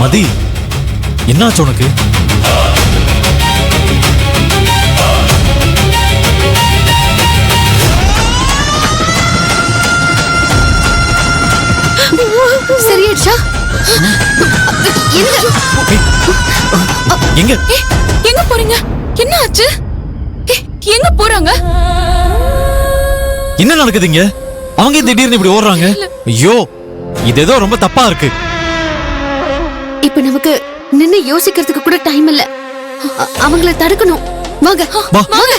மதி, என்னாச்சு உனக்கு? சரியாச்சா? எங்க எங்க போறீங்க? என்ன ஆச்சு? எங்க போறாங்க? என்ன நடக்குதுங்க? அவங்க திடீர்னு இப்படி ஓடுறாங்க. ஐயோ, இது ஏதோ ரொம்ப தப்பா இருக்கு. இப்ப நமக்கு நின்னு யோசிக்கிறதுக்கு கூட டைம் இல்ல. அவங்கள தடுக்கணும். வாங்க வாங்க.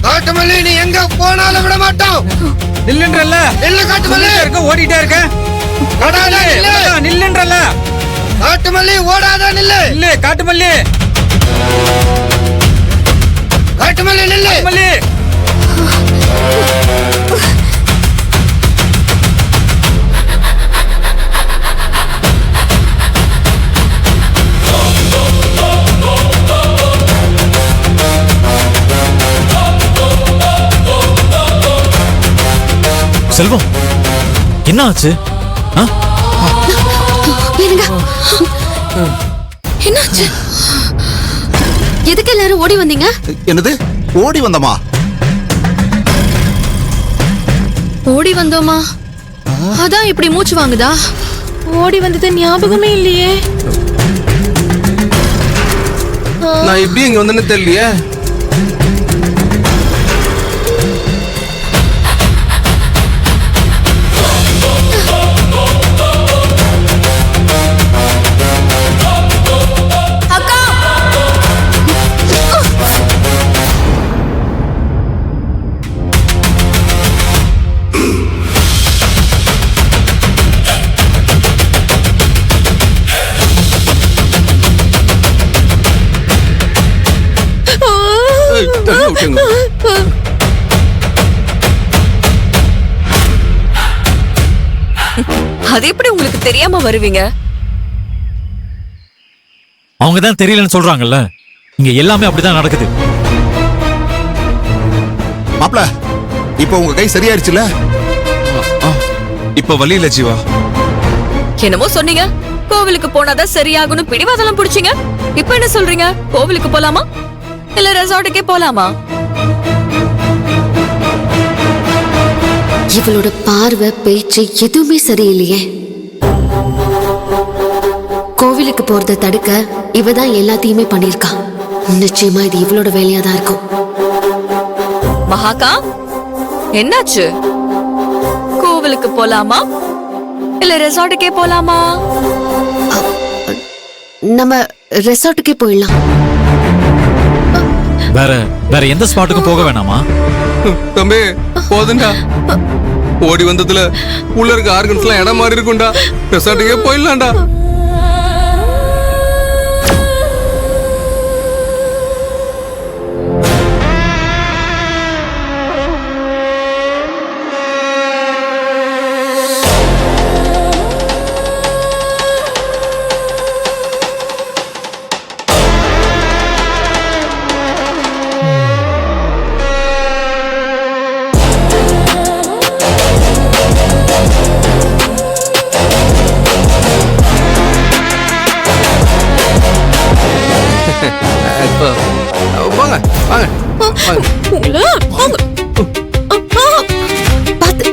காட்டுமல்லி, நீ எங்க போனாலும் விட மாட்டோம். நில்லுன்றல்ல. நில்லு காட்டுமல்லி. ஓடிட்டே இருக்க. நில்லுன்றல்ல. காட்டுமல்லி, ஓடாத நில்லு. நில்லு காட்டுமல்லி. காட்டுமல்லி நில்லு. மல்லி. செல்வம், என்ன ஆச்சு? என்னாச்சு? எதுக்கு எல்லாரும் ஓடி வந்தீங்க? என்னது ஓடி வந்தமா? ஓடி வந்தோமா? அதான் இப்படி மூச்சு வாங்குதா? ஓடி வந்தது ஞாபகமே இல்லையே. நான் எப்படி இங்க வந்தேன்னு தெரியலையே. அது எப்படி உங்களுக்கு தெரியாம வருவீங்க? அவங்க தான் தெரியலன்னு சொல்றாங்கல்ல. இங்க எல்லாமே அப்படிதான் நடக்குது. மாப்ள, இப்ப உங்க கை சரியாயிருச்சுல? இப்ப வலி இல்ல ஜீவா. என்னமோ சொன்னீங்க, கோவிலுக்கு போனாதான் சரியாகணும் பிடிவாதெல்லாம் புடிச்சீங்க. இப்ப என்ன சொல்றீங்க? கோவிலுக்கு போலாமா இல்ல ரெசார்ட்டுக்கே போலாமா? இவளோட பார்வை, பேச்சு எதுவுமே சரியில்லையே. கோவிலுக்கு போறத தடுக்க இவதான் எல்லாத்தையுமே பண்ணிருக்கா. நிச்சயமா இது இவளோட வேலையா தான் இருக்கும். மகாக்கா, என்னாச்சு? கோவிலுக்கு போலாமா இல்ல ரெசார்ட்டுக்கே போலாமா? நம்ம ரெசார்ட்டுக்கே போயிடலாம். வேற எந்த ஸ்பாட்டுக்கும் போக வேணாமா? தம்பி போதுண்டா. ஓடி வந்ததுல உள்ள இருக்க ஆர்கன்ஸ் எல்லாம் இடம் மாறி இருக்கும்டா. ரெசார்ட்டுக்கே போயிடலாம்டா. வாங்க வாங்க வாங்க. பாத்து.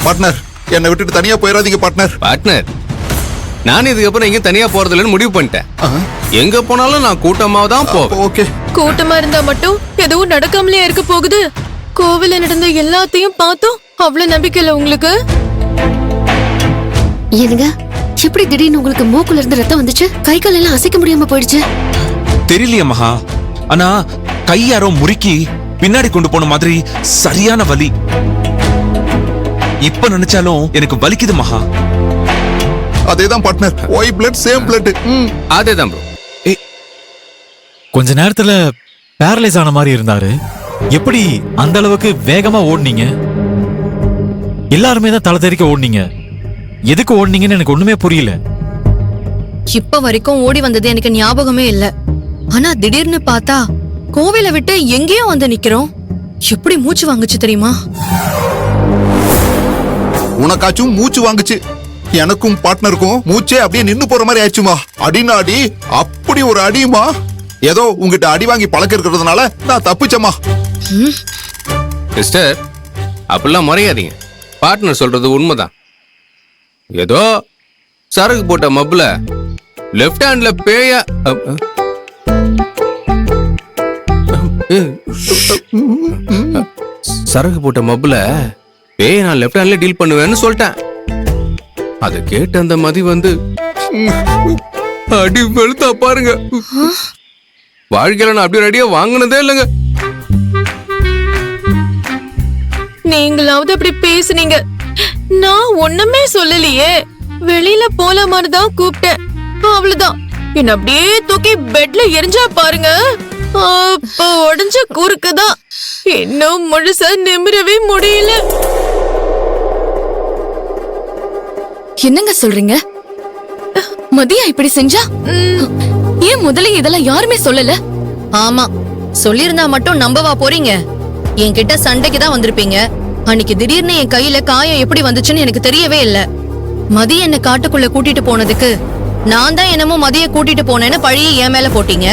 பார்ட்னர் என்னை விட்டுட்டு தனியா போயிடாதீங்க பார்ட்னர். பார்ட்னர், நான் இதுக்கப்புறம் எங்க தனியா போறதில்லன்னு முடிவு பண்ணிட்டேன். எங்க போனாலும் நான் கூட்டமா தான் போவேன். ஓகே. கூட்டமா இருந்தா மட்டும் எதுவும் நடக்காமலே இருக்க போகுது. கோவில்ல நடந்த எல்லாத்தையும் பார்த்தோம். அவ்வளவு நம்பிக்கை இல்ல உங்களுக்கு? ஏனுங்க எப்படி திடீர்னு உங்களுக்கு மூக்குல இருந்து ரத்தம் வந்துச்சு? கை கால் எல்லாம் அசைக்க முடியாம போயிடுச்சு. தெரியலையே மகா, ஆனா கை யாரோ முறுக்கி பின்னாடி கொண்டு போன மாதிரி சரியான வலி. இப்ப நினைச்சாலும் எனக்கு வலிக்குது மகா. அதேதான் partner, why blood same blood. அதேதான் ப்ரோ. கொஞ்ச நேரத்துல பேரலைஸ் ஆன மாதிரி இருந்தாரு. எப்படி அந்த அளவுக்கு வேகமா ஓடுனீங்க? எல்லாருமே தான் தலை தெறிக்க ஓடுனீங்க. எதுக்கு ஓடுனீங்கன்னு எனக்கு ஒண்ணுமே புரியல. இப்ப வரைக்கும் ஓடி வந்தது எனக்கு ஞாபகமே இல்ல. ஆனா திடீர்னு பார்த்தா கோவிலை விட்டு எங்கேயோ வந்து நிக்கிறோம். எப்படி மூச்சு வாங்குச்சு தெரியுமா? உனக்காச்சும் மூச்சு வாங்குச்சு, எனக்கும் பார்ட்னருக்கும் மூச்சே அப்படியே நின்னு போற மாதிரி ஆச்சுமா. அடினா அடி, அப்படி ஒரு அடியுமா. ஏதோ உங்ககிட்ட அடி வாங்கி பழக்கம் இருக்கிறதுனால நான் தப்பிச்சம்மா. சிஸ்டர், அப்படிலாம் மறையாதீங்க. பார்ட்னர் சொல்றது உண்மைதான். ஏதோ சரக்கு போட்ட மப்புல லெஃப்ட் ஹேண்ட்ல பேய சரக்கு போட்ட மப்புல பேய நான் லெஃப்ட் ஹேண்ட்ல டீல் பண்ணுவேன்னு சொல்லிட்டேன். அதை கேட்டு அந்த மதி வந்து அடி வெளுத்தா பாருங்க. வாழ்க்கையில நான் அப்படி ரெடியா வாங்கினதே இல்லைங்க. நீங்களாவது அப்படி பேசுனீங்க, நான் ஒண்ணுமே சொல்லலையே. வெளியில போலாமான்னு தான் கூப்பிட்டேன், அவ்வளவுதான். என்ன அப்படியே தூக்கி பெட்ல எரிஞ்சா பாருங்க. அப்ப உடஞ்ச குறுக்குதான், இன்னும் முழுசா நிமிரவே முடியல. என்னங்க சொல்றீங்க? மதியா இப்படி செஞ்சா? ஏன் முதல்ல இதெல்லாம் யாருமே சொல்லல? ஆமா, சொல்லிருந்தா மட்டும் நம்பவா போறீங்க? என்கிட்ட சண்டைக்கு தான் வந்திருப்பீங்க. அன்னைக்கு திடீர்னு என் கையில காயம் எப்படி வந்துச்சுன்னு எனக்கு தெரியவே இல்ல. மதி என்ன காட்டுக்குள்ள கூட்டிட்டு போனதுக்கு நான் தான் என்னமோ மதிய கூட்டிட்டு போனேன்னு பழிய என் மேல போட்டீங்க.